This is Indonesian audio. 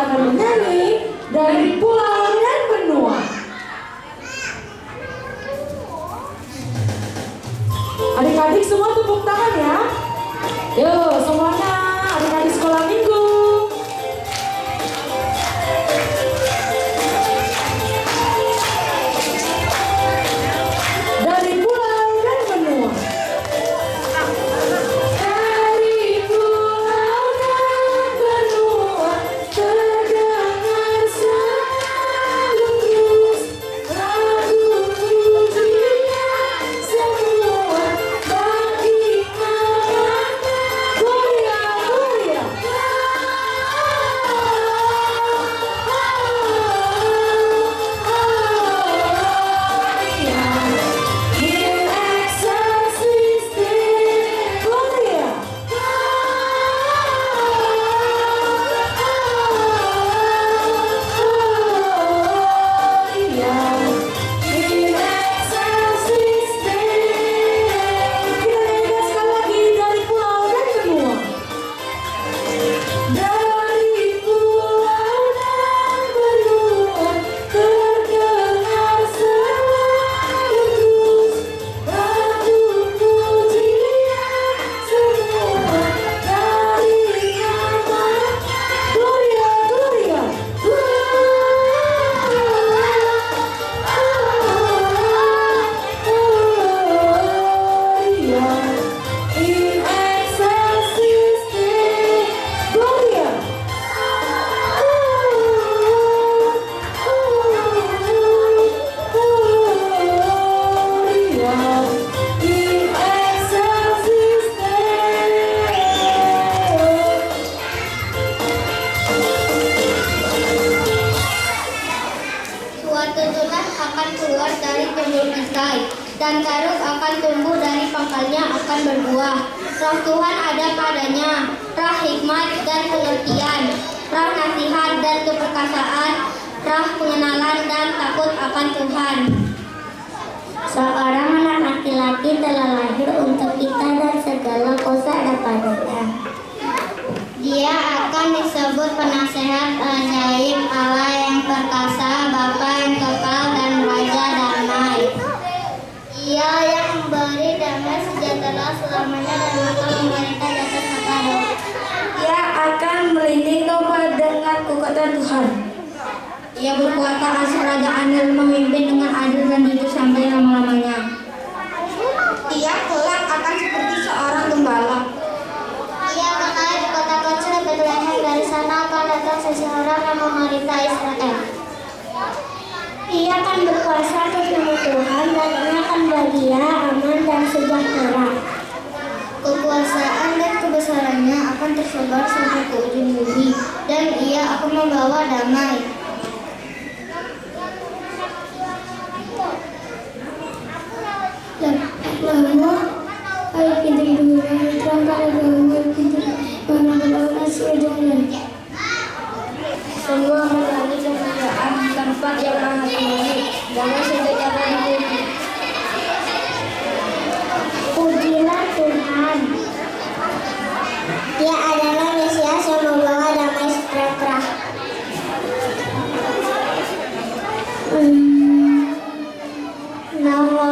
akan menyanyi dari pulau dan benua. Adik-adik semua tepuk tangan ya. Yuk semuanya, adik-adik sekolah minggu. Dari pulau dan benua. Dari pulau dan benua terdengar selalu terus lagu pujian semua bagi nama Gloria, Gloria. In excelsis Deo Gloria. In excelsis Deo. Kita nyanyikan sekali lagi dari pulau dan benua. Dari pulau dan benua terdengar selalu terus lagu pujian semua dari nama Gloria, Gloria. Gloria in excelsis Deo Gloria. Gloria in excelsis Deo. Suatu tunas akan keluar dari jembul perisai, dan taruk akan tumbuh dari pangkalnya akan berbuah. Roh Tuhan ada padanya, roh hikmat dan pengertian, roh nasihat dan keperkasaan, roh pengenalan dan takut akan Tuhan. Seorang anak laki-laki telah lahir untuk kita dan segala kuasa ada padanya. Dia akan disebut penasehat ajaib, Allah yang perkasa, Bapa yang kekal dan Raja damai. Ia yang memberi damai sejahtera selamanya dan akan memerintah di atas kata roh. Ia akan melindungi engkau dengan kekuatan Tuhan. Ia berkuasa atas kerajaan dan memimpin dengan adil dan jujur sampai lama-lamanya. Ia kelak akan seperti seorang gembala. Ia akan naik ke kota kecil Bethlehem, dari sana akan datang seseorang yang memerintah Israel. Ia akan berkuasa atas nama Tuhan dan ia akan bahagia, aman dan sejahtera. Kekuasaan dan kebesarannya akan tersebar sampai ke ujung bumi, dan ia akan membawa damai. Lama air pintu dulu terang pada dalam pintu mana berlalu ujungnya. Semua menyanyi kemuliaan tempat yang maha tinggi, damai sejahtera di bumi. Pujilah Tuhan. Dia adalah Mesias yang membawa damai sejahtera. Nama